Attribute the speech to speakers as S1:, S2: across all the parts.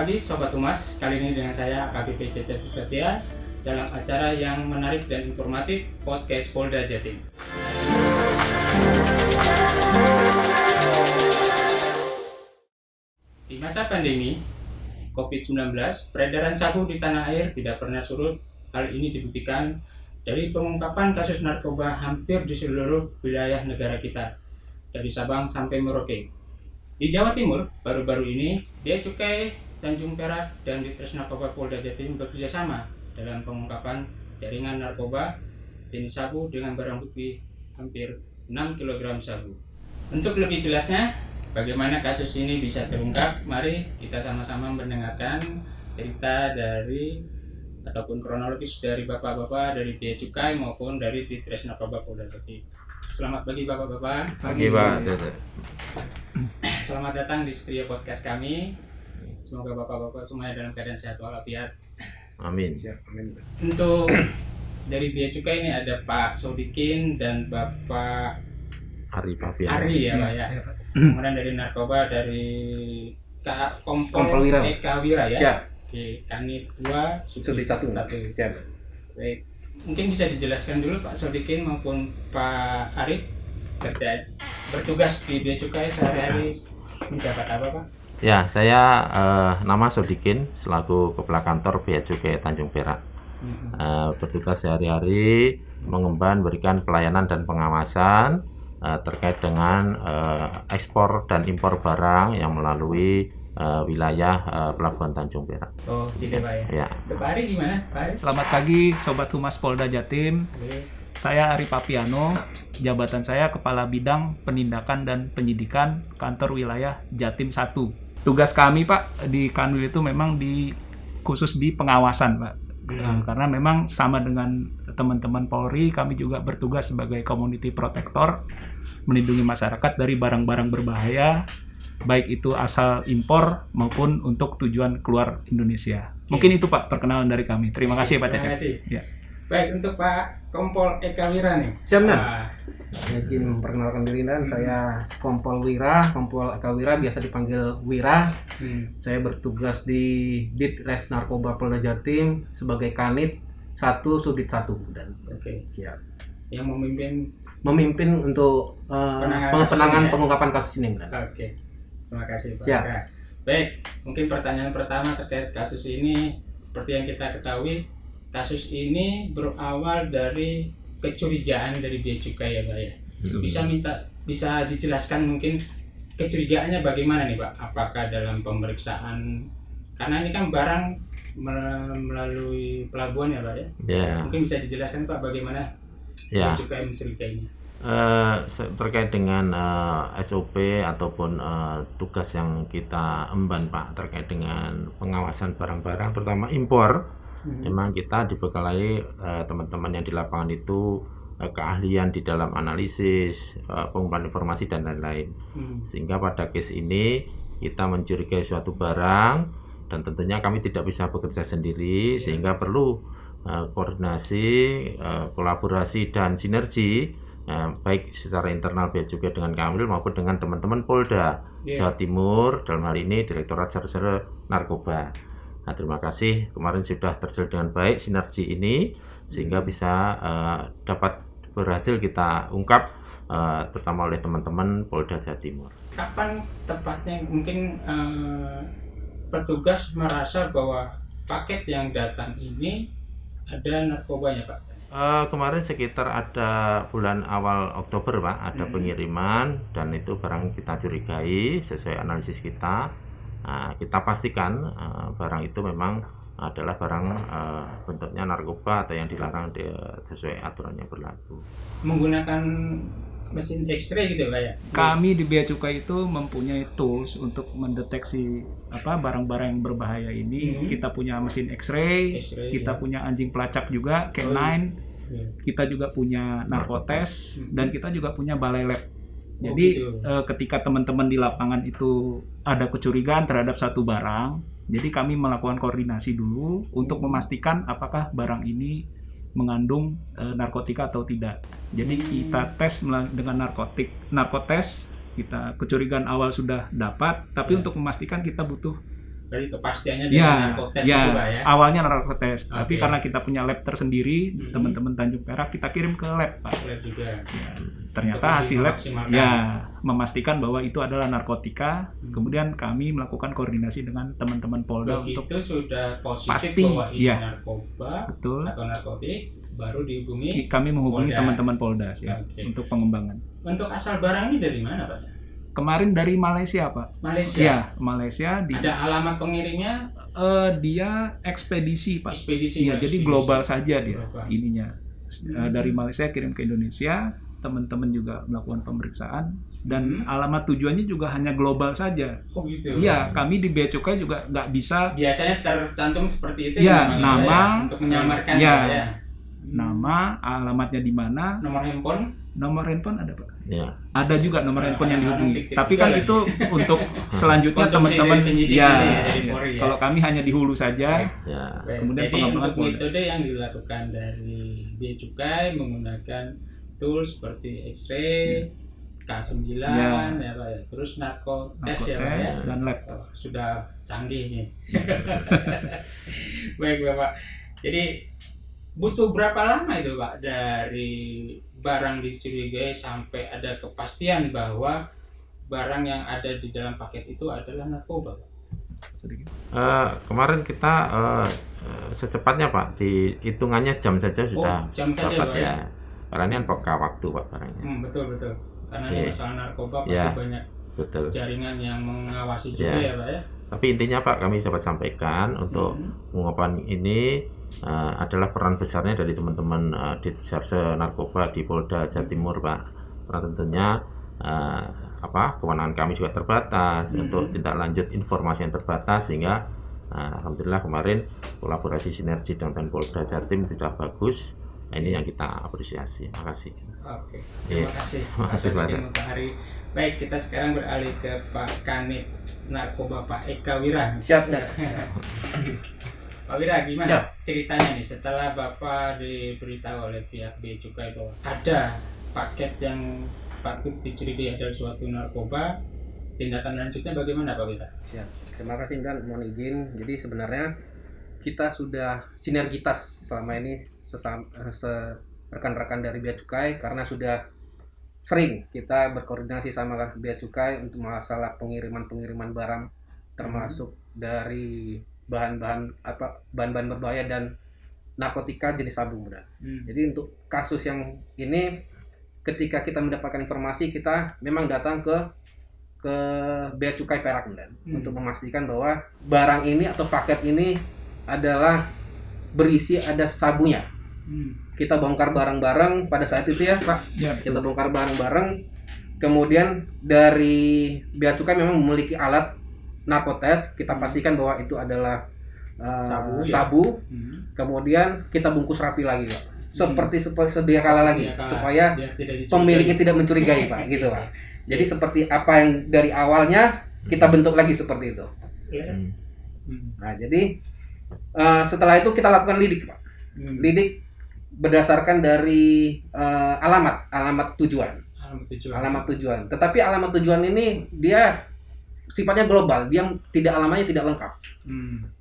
S1: pagi Sobat Humas, kali ini dengan saya AKBP Cecep Susatya dalam acara yang menarik dan informatif Podcast Polda Jatim. Di masa pandemi COVID-19, peredaran sabu di tanah air tidak pernah surut. Hal ini dibuktikan dari pengungkapan kasus narkoba hampir di seluruh wilayah negara kita, dari Sabang sampai Merauke. Di Jawa Timur, baru-baru ini, Bea Cukai Tanjung Perak dan Ditres Narkoba Polda Jatim bekerjasama dalam pengungkapan jaringan narkoba jenis sabu dengan barang bukti hampir 6 kg sabu. Untuk lebih jelasnya, bagaimana kasus ini bisa terungkap, mari kita sama-sama mendengarkan cerita dari ataupun kronologis dari bapak-bapak dari Bea Cukai maupun dari Ditres Narkoba Polda Jatim. Selamat pagi bapak-bapak.
S2: Pagi Pak.
S1: Selamat datang di studio podcast kami. Semoga bapak-bapak semuanya dalam keadaan sehat walafiat.
S2: Amin.
S3: Amin.
S1: Untuk dari Bea Cukai ini ada Pak Sodikin dan Bapak
S2: Ari Papian.
S1: Ari ya Pak ya. Kemudian dari narkoba dari Kompol
S3: Wira.
S1: Eka Wira ya.
S3: Siap.
S1: Oke, Kanit 2
S3: Sudit 1. Siap.
S1: Baik. Mungkin bisa dijelaskan dulu Pak Sodikin maupun Pak Ari bertugas di Bea Cukai sehari-hari menjabat apa Pak?
S2: Ya, saya nama Sodikin selaku Kepala Kantor Bea Cukai Tanjung Perak. Bertugas sehari-hari mengemban, berikan pelayanan dan pengawasan terkait dengan ekspor dan impor barang yang melalui wilayah Pelabuhan Tanjung Perak.
S1: Oh, tidak Pak ya.
S2: Ya.
S1: Pak Ari gimana? Pak Ari?
S4: Selamat pagi Sobat Humas Polda Jatim.
S1: Oke.
S4: Saya Ari Papiano, jabatan saya Kepala Bidang Penindakan dan Penyidikan Kantor Wilayah Jatim 1. Tugas kami Pak di Kanwil itu memang khusus di pengawasan Pak. Karena memang sama dengan teman-teman Polri, kami juga bertugas sebagai community protector, melindungi masyarakat dari barang-barang berbahaya, baik itu asal impor maupun untuk tujuan keluar Indonesia. Mungkin itu Pak perkenalan dari kami. Terima kasih Pak Cecep.
S1: Terima kasih.
S4: Ya.
S1: Baik, untuk Pak Kompol Eka Wira nih.
S3: Siap, Nan.
S1: Ah,
S3: Izin memperkenalkan diri dan saya Kompol Wira, Kompol Eka Wira, biasa dipanggil Wira. Saya bertugas di Ditres Narkoba Polda Jatim sebagai Kanit 1 Sudit 1 dan
S1: Oke.
S3: siap.
S1: Yang
S3: Memimpin untuk penanganan pengungkapan kasus ini. Dan.
S1: Oke. Terima kasih Pak.
S3: Siap.
S1: Eka. Baik, mungkin pertanyaan pertama terkait kasus ini, seperti yang kita ketahui, kasus ini berawal dari kecurigaan dari Bea Cukai ya Pak ya. Bisa dijelaskan mungkin kecurigaannya bagaimana nih Pak? Apakah dalam pemeriksaan, karena ini kan barang melalui pelabuhan ya Pak ya?
S2: Ya.
S1: Mungkin bisa dijelaskan Pak bagaimana
S2: Ya.
S1: Bea Cukai mencurigainya?
S2: Terkait dengan SOP ataupun tugas yang kita emban Pak terkait dengan pengawasan barang-barang terutama impor. Memang kita dibekali teman-teman yang di lapangan itu keahlian di dalam analisis, pengumpulan informasi dan lain-lain. Sehingga pada case ini kita mencurigai suatu barang dan tentunya kami tidak bisa bekerja sendiri sehingga perlu koordinasi, kolaborasi dan sinergi baik secara internal Bea Cukai dengan Kanwil maupun dengan teman-teman Polda Jawa Timur, dalam hal ini Direktorat Reserse Narkoba. Nah, terima kasih kemarin sudah terjalin dengan baik sinergi ini sehingga bisa dapat berhasil kita ungkap terutama oleh teman-teman Polda Jawa Timur.
S1: Kapan tepatnya mungkin petugas merasa bahwa paket yang datang ini ada narkobanya Pak?
S2: Kemarin sekitar ada bulan awal Oktober Pak, ada pengiriman dan itu barang kita curigai sesuai analisis kita. Kita pastikan barang itu memang adalah barang bentuknya narkoba atau yang dilarang sesuai aturan yang berlaku.
S1: Menggunakan mesin X-ray gitu Pak ya?
S4: Kami di Bea Cukai itu mempunyai tools untuk mendeteksi barang-barang yang berbahaya ini. Kita punya mesin X-ray, kita punya anjing pelacak juga, K9, kita juga punya narkotes, dan kita juga punya balai lab. Jadi ketika teman-teman di lapangan itu ada kecurigaan terhadap satu barang, jadi kami melakukan koordinasi dulu untuk memastikan apakah barang ini mengandung narkotika atau tidak. Jadi kita tes dengan narkotes, kita kecurigaan awal sudah dapat, tapi untuk memastikan kita butuh
S1: Berarti kepastiannya dari
S4: Ya,
S1: narkotes
S4: ya,
S1: itu Pak ya.
S4: awalnya narkotes, tapi
S1: Oke.
S4: karena kita punya lab tersendiri, teman-teman Tanjung Perak kita kirim ke lab, Pak.
S1: Lab juga.
S4: Ternyata
S1: Untuk
S4: hasil lab
S1: memaksimalkan.
S4: ya memastikan bahwa itu adalah narkotika. Kemudian kami melakukan koordinasi dengan teman-teman Polda untuk
S1: Begitu sudah positif
S4: Pasti,
S1: bahwa ini
S4: ya.
S1: narkoba
S4: betul.
S1: atau narkotik, baru dihubungi.
S4: Kami menghubungi
S1: Polda.
S4: teman-teman Polda ya,
S1: Oke.
S4: untuk pengembangan.
S1: Untuk asal barang ini dari mana Pak?
S4: Kemarin dari Malaysia, Pak.
S1: Malaysia.
S4: Ya, Malaysia di
S1: Ada alamat pengirimnya?
S4: dia ekspedisi, Pak.
S1: Ekspedisi.
S4: Iya,
S1: ya,
S4: jadi
S1: ekspedisi.
S4: global saja dia
S1: Global.
S4: ininya. Dari Malaysia kirim ke Indonesia, teman-teman juga melakukan pemeriksaan dan alamat tujuannya juga hanya global saja.
S1: Oh gitu.
S4: Iya, kami di Bea Cukai juga nggak bisa
S1: Biasanya tercantum seperti itu
S4: Ya,
S1: memang
S4: nama,
S1: ya, untuk menyamarkan
S4: ya.
S1: Pak, ya.
S4: nama, alamatnya di mana,
S1: Nomor handphone.
S4: nomor handphone ada, Pak.
S2: Ya.
S4: Ada juga nomor handphone yang dihubungi.
S1: fiktif
S4: Tapi
S1: juga
S4: kan
S1: lagi.
S4: itu untuk selanjutnya
S1: Konsumsi
S4: teman-teman
S1: dari penyidik
S4: ya,
S1: ini ya, dari
S4: ya.
S1: Polri ya.
S4: Kalau kami hanya di hulu saja.
S2: Ya.
S1: Baik,
S4: Kemudian
S1: jadi
S4: pengembangan
S1: untuk
S4: Polda.
S1: metode yang dilakukan dari Bea Cukai menggunakan tools seperti X-ray, K9
S4: Ya.
S1: ya Pak ya. Terus narkotes ya Pak ya.
S4: Narkotes dan lab.
S1: Oh, sudah canggih nih. Baik Bapak. Jadi butuh berapa lama itu Pak dari barang dicurigai sampai ada kepastian bahwa barang yang ada di dalam paket itu adalah narkoba Pak?
S2: Kemarin kita secepatnya Pak, di hitungannya jam saja sudah
S1: jam saja,
S2: dapat
S1: Pak,
S2: ya. Karena ini kan peka waktu Pak barangnya.
S1: Betul. Karena ini
S2: Oke.
S1: masalah narkoba pasti
S2: Ya.
S1: banyak
S2: Betul.
S1: jaringan yang mengawasi juga ya Pak ya.
S2: Tapi intinya Pak, kami dapat sampaikan untuk pengungkapan ini adalah peran besarnya dari teman-teman di Reserse Narkoba di Polda Jawa Timur Pak. Karena tentunya kewenangan kami juga terbatas untuk tindak lanjut informasi yang terbatas, sehingga alhamdulillah kemarin kolaborasi sinergi dengan Polda Jawa Timur sudah bagus. Nah, ini yang kita apresiasi. Terima kasih.
S1: Oke,
S2: Iya.
S1: terima kasih.
S2: Terima kasih, Pak.
S1: Pak Hari. Baik, kita sekarang beralih ke Pak Kanit Narkoba Pak Eka Wira.
S3: Siap, Dak.
S1: Pak Wira, gimana
S3: Siap.
S1: ceritanya nih setelah Bapak diberitahu oleh pihak Bea Cukai bahwa ada paket yang patut dicurigai adalah suatu narkoba, tindakan lanjutnya bagaimana Pak Wira?
S3: Siap. Terima kasih Dan, mohon izin. Jadi sebenarnya kita sudah sinergitas selama ini rekan-rekan dari Bea Cukai, karena sudah sering kita berkoordinasi sama Bea Cukai untuk masalah pengiriman barang, termasuk dari bahan-bahan berbahaya dan narkotika jenis sabu, Dan. Jadi untuk kasus yang ini, ketika kita mendapatkan informasi, kita memang datang ke Bea Cukai Perak, Dan, untuk memastikan bahwa barang ini atau paket ini adalah berisi ada sabunya. Kita bongkar bareng-bareng pada saat itu ya Pak.
S4: Ya,
S3: Kita bongkar bareng-bareng. Kemudian dari Bea Cukai memang memiliki alat narkotes. Kita pastikan bahwa itu adalah
S1: Sabu, ya?
S3: sabu. Kemudian kita bungkus rapi lagi Pak. Seperti sedia kala lagi,
S1: Sedia kala,
S3: supaya
S1: biar tidak dicurigai.
S3: pemiliknya tidak mencurigai Pak, gitu Pak. Jadi seperti apa yang dari awalnya kita bentuk lagi seperti itu. Nah, jadi setelah itu kita lakukan lidik Pak. Lidik berdasarkan dari alamat tujuan. Alamat tujuan. Tetapi alamat tujuan ini dia sifatnya global, dia alamatnya tidak lengkap.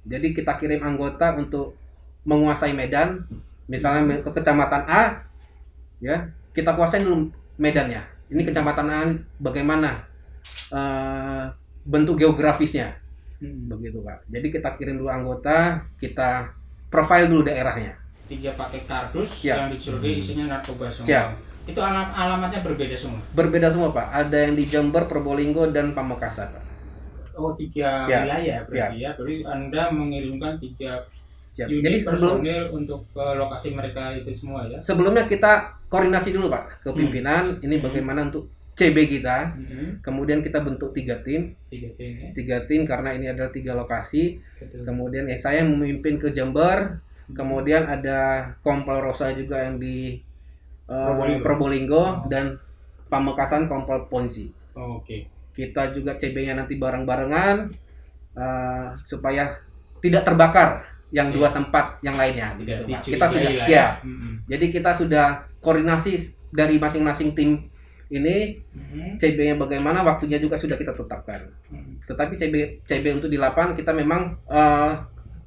S3: Jadi kita kirim anggota untuk menguasai Medan, misalnya ke kecamatan A, ya kita kuasain dulu medannya. Ini kecamatan A bagaimana bentuk geografisnya, begitu Pak. Jadi kita kirim dulu anggota, kita profile dulu daerahnya.
S1: 3 paket kardus
S3: Siap.
S1: yang dicurigai isinya narkoba semua.
S3: Siap.
S1: Itu alamatnya berbeda semua.
S3: Berbeda semua Pak. Ada yang di Jember, Probolinggo, dan Pamekasan Pak.
S1: Oh, 3
S3: Siap.
S1: wilayah berarti ya. Berarti Anda mengirimkan 3
S3: Siap.
S1: unit
S3: Jadi
S1: personil untuk ke lokasi mereka itu semua ya.
S3: sebelumnya kita koordinasi dulu Pak ke pimpinan. Ini bagaimana untuk CB kita. Kemudian kita bentuk 3 tim.
S1: 3 tim ya.
S3: 3 tim karena ini adalah 3 lokasi.
S1: Betul.
S3: Kemudian saya memimpin ke Jember. Kemudian ada Kompol Rosa juga yang di Probolinggo dan Pamekasan Kompol Ponzi.
S1: Oh, oke.
S3: Kita juga CB-nya nanti bareng-barengan supaya tidak terbakar yang 2 tempat yang lainnya.
S1: Tidak
S3: Gitu, Pak.
S1: dicurigai
S3: Kita sudah
S1: lah ya.
S3: siap. Jadi kita sudah koordinasi dari masing-masing tim ini. CB-nya bagaimana, waktunya juga sudah kita tetapkan. Tetapi CB untuk di lapangan kita memang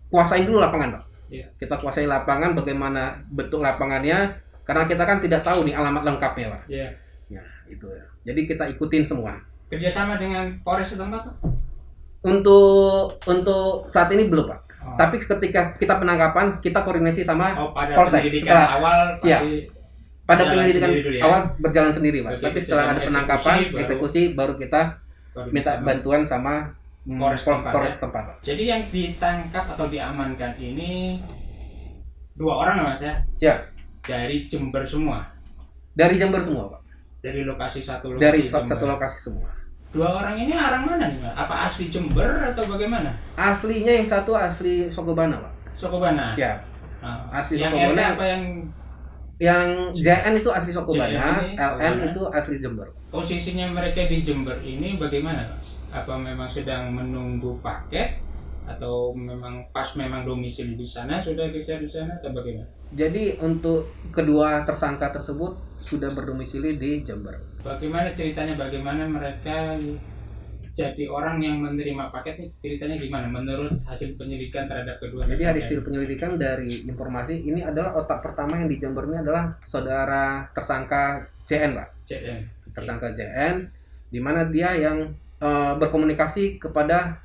S3: kuasain dulu lapangan, Pak.
S1: Iya.
S3: Kita kuasai lapangan, bagaimana bentuk lapangannya, karena kita kan tidak tahu nih alamat lengkapnya, Pak.
S1: Iya.
S3: Ya, itu ya. Jadi kita ikutin semua.
S1: Kerjasama dengan Polres setempat, Pak?
S3: Untuk saat ini belum, Pak.
S1: Oh.
S3: Tapi ketika kita penangkapan, kita koordinasi sama
S1: Pada
S3: Polsek.
S1: penyelidikan
S3: Setelah
S1: awal
S3: siap. Pada
S1: berjalan
S3: penyelidikan
S1: sendiri dulu ya?
S3: awal berjalan sendiri, Pak.
S1: Begitu,
S3: Tapi setelah ada
S1: sebelum
S3: penangkapan,
S1: eksekusi,
S3: eksekusi baru kita minta
S1: sama
S3: bantuan sama
S1: Polres
S3: tempat, Pak.
S1: Jadi yang ditangkap atau diamankan ini 2 orang Mas ya?
S3: Siap.
S1: Dari Jember semua.
S3: Dari Jember semua, Pak.
S1: Dari lokasi satu lokasi.
S3: Dari
S1: Jember.
S3: satu lokasi semua.
S1: 2 orang ini orang mana nih, Mas? Apa asli Jember atau bagaimana?
S3: Aslinya yang satu asli Sokobana, Pak.
S1: Sokobana.
S3: Siap.
S1: Nah,
S3: Asli
S1: yang
S3: Sokobana.
S1: RT apa yang
S3: Yang JN itu asli Sokobana,
S1: JN ini
S3: LN
S1: Sokobana.
S3: itu asli Jember.
S1: posisinya mereka di Jember ini bagaimana, Mas? Apa memang sedang menunggu paket atau memang pas memang domisili di sana sudah geser di sana atau bagaimana?
S3: Jadi untuk kedua tersangka tersebut sudah berdomisili di Jember.
S1: Bagaimana ceritanya? Bagaimana mereka jadi orang yang menerima paket nih? Ceritanya gimana? Menurut hasil penyelidikan terhadap kedua
S3: Jadi
S1: tersangka
S3: hasil
S1: ini?
S3: penyelidikan dari informasi ini adalah otak pertama yang di Jember ini adalah saudara tersangka JN, Pak.
S1: JN.
S3: Tersangka JN, di mana dia yang berkomunikasi kepada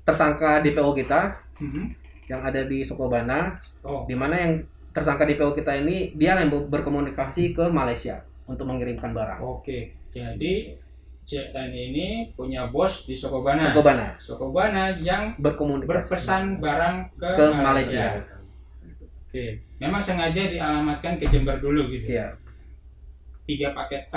S3: tersangka DPO kita
S1: Mhm.
S3: yang ada di Sokobana,
S1: Oh,
S3: di mana yang tersangka DPO kita ini dia yang berkomunikasi ke Malaysia untuk mengirimkan barang.
S1: oke. Jadi JN ini punya bos di Sokobana.
S3: Sokobana
S1: Sokobana yang
S3: berkomunikasi
S1: berpesan barang ke
S3: Malaysia.
S1: Oke. Memang sengaja dialamatkan ke Jember dulu gitu.
S3: Siap.
S1: 3 paket,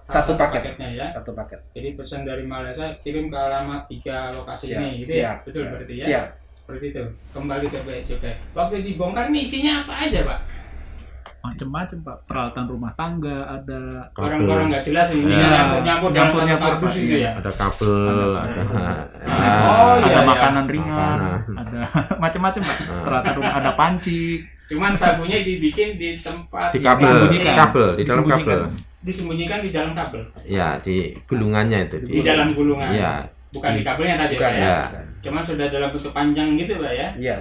S3: Satu paket.
S1: paketnya ya.
S3: Satu paket.
S1: Jadi pesan dari Malaysia kirim ke alamat 3 lokasi
S3: Siap,
S1: ini gitu ya.
S3: siap,
S1: Betul
S3: siap.
S1: berarti ya.
S3: Siap.
S1: Seperti itu. Kembali ke Bea Cukai. Waktu dibongkar nih isinya apa aja, Pak?
S4: Macem-macem Pak, peralatan rumah tangga ada.
S1: Barang-barang nggak jelas ini
S2: Ya.
S1: kan nyampur-nyampur dalam satu
S4: Nyampur-nyampur,
S1: kardus
S4: Pak,
S1: gitu
S4: iya.
S1: ya.
S2: Ada kabel, ada
S1: Oh, iya,
S4: ada
S1: iya.
S4: makanan ringan,
S2: Makanan.
S4: ada macam-macam Pak. Peralatan rumah ada panci.
S1: Cuman sabunnya dibikin di tempat
S2: di
S1: yang
S2: kabel,
S1: disembunyikan.
S2: kabel di dalam kabel.
S1: Disembunyikan di dalam kabel.
S2: Ya, di gulungannya itu.
S1: Di dalam gulungan.
S2: Iya.
S1: Bukan di kabelnya tadi
S3: Bukan,
S1: Pak ya.
S2: ya.
S1: Cuman sudah dalam bentuk panjang gitu Pak ya.
S3: Iya.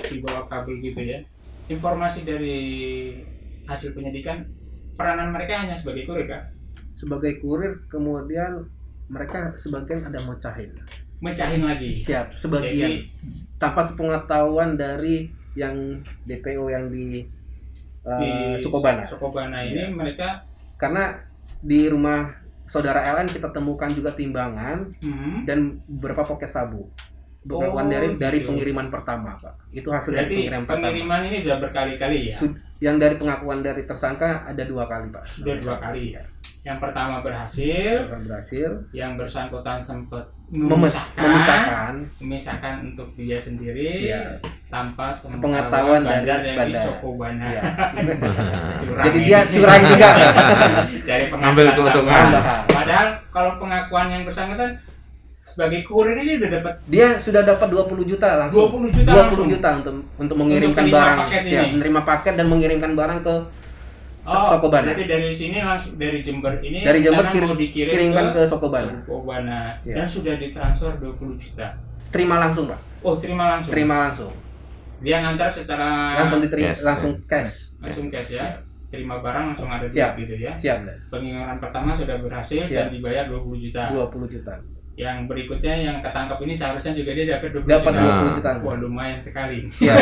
S1: Di bawah kabel gitu ya. Informasi dari hasil penyidikan, peranan mereka hanya sebagai kurir Kak?
S3: Sebagai kurir, kemudian mereka sebagian ada mecahin.
S1: Mecahin lagi.
S3: Siap, sebagian.
S1: Jadi,
S3: Tanpa sepengetahuan dari yang DPO yang di Sukobana.
S1: Sukobana ini mereka
S3: Karena di rumah saudara LN kita temukan juga timbangan dan beberapa poket sabu. Beberapa
S1: Oh,
S3: dari
S1: gitu.
S3: pengiriman pertama, Pak. Itu hasil dari
S1: berarti
S3: pengiriman pertama.
S1: pengiriman ini sudah berkali-kali ya.
S3: Yang dari pengakuan dari tersangka ada 2 kali, Pak.
S1: Sudah 2 kali ya. Yang pertama berhasil,
S3: Yang berhasil
S1: yang bersangkutan sempat
S3: memisahkan
S1: memisahkan untuk dia sendiri
S3: Siap.
S1: tanpa
S3: Sepengetahuan dari
S1: bandar yang di
S3: bandar.
S1: Sokobana.
S3: Siap.
S1: Curang
S3: Jadi
S1: ini.
S3: dia curang juga.
S1: Cari
S2: Ambil
S1: penghasilan
S2: keuntungan.
S1: tambahan. Padahal kalau pengakuan yang bersangkutan sebagai kurir ini udah dapat
S3: Dia sudah dapat 20 juta langsung.
S1: 20 juta
S3: 20
S1: langsung.
S3: juta untuk mengirimkan
S1: menerima
S3: barang.
S1: paket
S3: Ya,
S1: ini.
S3: menerima paket dan mengirimkan barang ke Sokobana.
S1: Berarti dari sini langsung dari Jember ini
S3: Dari Jember
S1: rencana mau dikirim
S3: kirimkan
S1: ke
S3: ke Sokobana.
S1: Sokobana
S3: Ya.
S1: dan sudah ditransfer 20 juta.
S3: Terima langsung, Pak.
S1: Oh, terima langsung.
S3: Terima langsung.
S1: Dia ngantar secara
S3: Langsung diterima,
S2: cash,
S3: langsung
S2: ya.
S3: cash.
S1: langsung cash ya. Terima barang langsung ada
S3: Siap.
S1: duit gitu ya.
S3: Siap,
S1: Pengiriman pertama sudah berhasil
S3: Siap.
S1: dan dibayar 20 juta.
S3: 20 juta.
S1: Yang berikutnya yang ketangkap ini seharusnya juga dia dapat 20
S3: Dapat
S1: juta.
S3: 20 juta.
S1: Wah, lumayan sekali.
S3: Siap.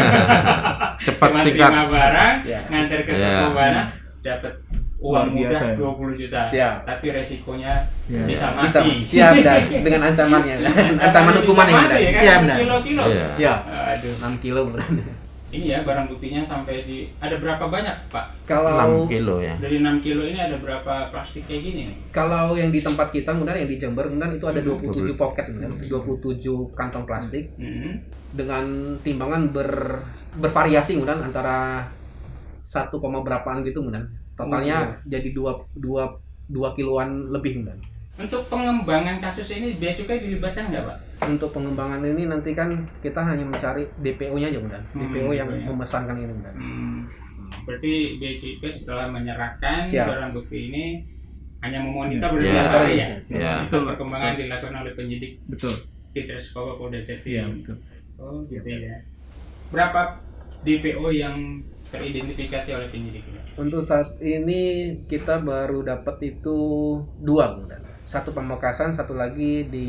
S2: Cepat
S1: Cuma
S2: singkat.
S1: terima barang,
S3: Ya.
S1: ngantar ke
S2: Ya.
S1: Sokobana, dapat uang
S4: Luar
S1: mudah
S4: biasa ya.
S1: 20 juta.
S3: Siap.
S1: Tapi resikonya
S4: Ya.
S1: bisa mati.
S3: Bisa, siap dan dengan ancamannya. Ancaman hukuman
S1: bisa
S3: yang
S1: mati,
S3: ada.
S1: ya kan?
S3: Siap, dan.
S1: Kilo-kilo.
S2: Iya.
S3: Siap.
S1: Aduh.
S3: 6 kilo bulan.
S1: Ini ya barang buktinya sampai di ada berapa banyak, Pak?
S3: Kalau
S2: 6 kilo ya.
S1: Dari 6 kilo ini ada berapa plastik kayak gini nih?
S3: kalau yang di tempat kita kemudian yang di Jember kemudian itu ada 27 poket kemudian,
S1: Hmm.
S3: 27 kantong plastik dengan timbangan bervariasi kemudian antara 1, berapaan gitu kemudian. Totalnya jadi 2 kiloan lebih kemudian.
S1: Untuk pengembangan kasus ini Bea Cukai dilibatkan nggak, Pak?
S3: Untuk pengembangan ini nanti kan kita hanya mencari DPO-nya aja kemudian. DPO yang
S1: DPO-nya.
S3: memesankan ini kemudian.
S1: Berarti Bea Cukai setelah menyerahkan
S3: Siap.
S1: barang bukti ini hanya memonitor
S2: Ya,
S1: berarti ya.
S2: ya.
S1: Itu perkembangan dilakukan oleh penyidik
S4: Betul.
S1: di Narkoba Polda Jatim.
S4: Iya, betul.
S1: Oh gitu ya. Berapa DPO yang teridentifikasi oleh penyidik ini?
S3: Untuk saat ini kita baru dapat itu 2, Bang. Satu Pamekasan, satu lagi di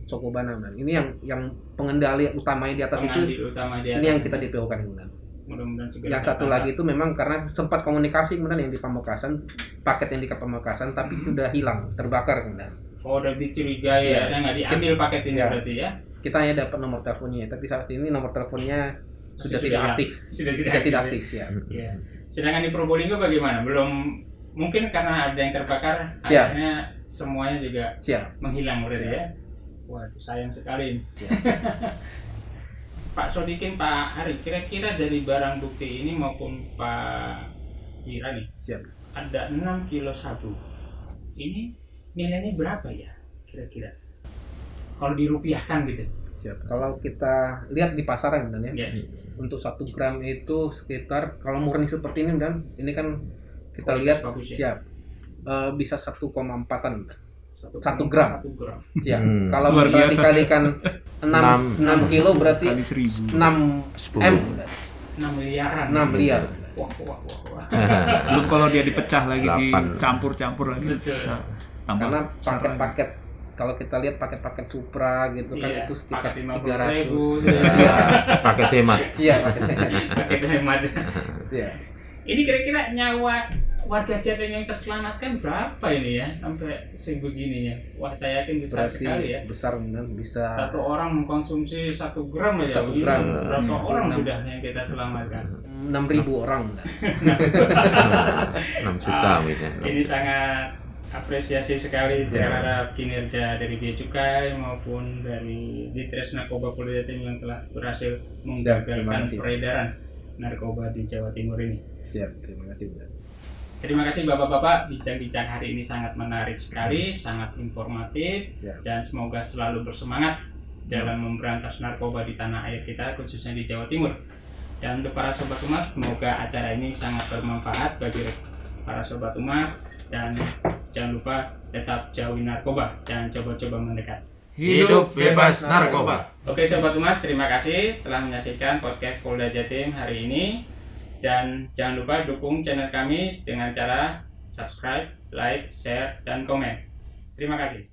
S3: Cokobana, Bang. Ini yang pengendali utamanya di atas itu.
S1: Pengambil utama di
S3: Ini
S1: atas.
S3: yang kita DPO-kan, Bang.
S1: Mudah-mudahan segera
S3: Yang satu
S1: tertangkap.
S3: lagi itu memang karena sempat komunikasi kemudian yang di Pamekasan, paket yang di Pamekasan tapi sudah hilang, terbakar kemudian.
S1: Oh, udah dicurigai ya, nggak diambil paket ini
S3: Iya.
S1: berarti ya?
S3: Kita hanya dapat nomor teleponnya, tapi saat ini nomor teleponnya sudah tidak
S1: hilang.
S3: aktif.
S1: Sudah
S3: Tidak aktif, ya.
S1: Ya. Sedangkan di Probolinggo bagaimana? Belum, mungkin karena ada yang terbakar,
S3: Siap.
S1: akhirnya semuanya juga
S3: Siap.
S1: menghilang berarti
S3: Siap.
S1: ya. Waduh, sayang sekali.
S3: Siap.
S1: Pak Sodikin, Pak Ari, kira-kira dari barang bukti ini maupun Pak Wira nih,
S3: Siap.
S1: ada 6 kilo sabu. Ini nilainya berapa ya kira-kira? Kalau dirupiahkan gitu.
S3: Siap. Kalau kita lihat di pasaran dan ya,
S1: Ya.
S3: untuk 1 gram itu sekitar kalau murni seperti ini dan ini kan kita
S1: Kualitas
S3: lihat
S1: bagus ya.
S3: siap. Bisa 1,4-an. 1
S1: 1
S3: gram.
S1: 1 gram.
S3: Siap. Kalau
S4: Luar
S3: misalnya
S4: biasa.
S3: dikalikan 6 kilo berarti
S4: Kali 1000.
S3: 6 M
S1: 6 miliaran.
S3: 6 miliar.
S1: Wah, wah, wah, wah.
S4: Belum kalau dia dipecah lagi,
S2: 8.
S4: dicampur-campur lagi
S1: Betul.
S4: bisa tambah
S3: Karena
S4: besar lagi.
S3: paket-paket kalau kita lihat paket-paket Supra gitu kan
S1: Iya,
S3: itu sekitar
S1: paket
S3: 300.
S1: 50.000
S3: Iya.
S2: Pakai hemat.
S3: Iya, paket.
S1: paket hemat.
S3: Iya.
S1: Ini kira-kira nyawa warga Jatim yang terselamatkan berapa ini ya sampai sebegininya? Wah, saya yakin besar
S3: Berarti
S1: sekali ya.
S3: besar dan bisa
S1: Satu orang mengkonsumsi 1 gram aja.
S3: 1 gram.
S1: Berapa orang
S3: 6.
S1: sudah yang kita selamatkan?
S3: 6.000 orang.
S2: 6 juta gitu.
S1: Ini sangat apresiasi sekali terhadap kinerja dari Bea Cukai maupun dari Ditres Narkoba Polda Jatim yang telah berhasil
S3: Terima
S1: menggagalkan
S3: kasih.
S1: peredaran narkoba di Jawa Timur ini.
S3: Siap, terima kasih. Bang.
S1: Terima kasih Bapak-Bapak, bincang-bincang hari ini sangat menarik sekali, sangat informatif,
S3: Ya.
S1: dan semoga selalu bersemangat dalam memberantas narkoba di tanah air kita, khususnya di Jawa Timur. Dan untuk para Sobat Umas, semoga acara ini sangat bermanfaat bagi para Sobat Umas, dan jangan lupa tetap jauhi narkoba, jangan coba-coba mendekat.
S2: Hidup bebas narkoba.
S1: Oke Sobat Umas, terima kasih telah menyaksikan podcast Polda Jatim hari ini. Dan jangan lupa dukung channel kami dengan cara subscribe, like, share, dan komen. Terima kasih.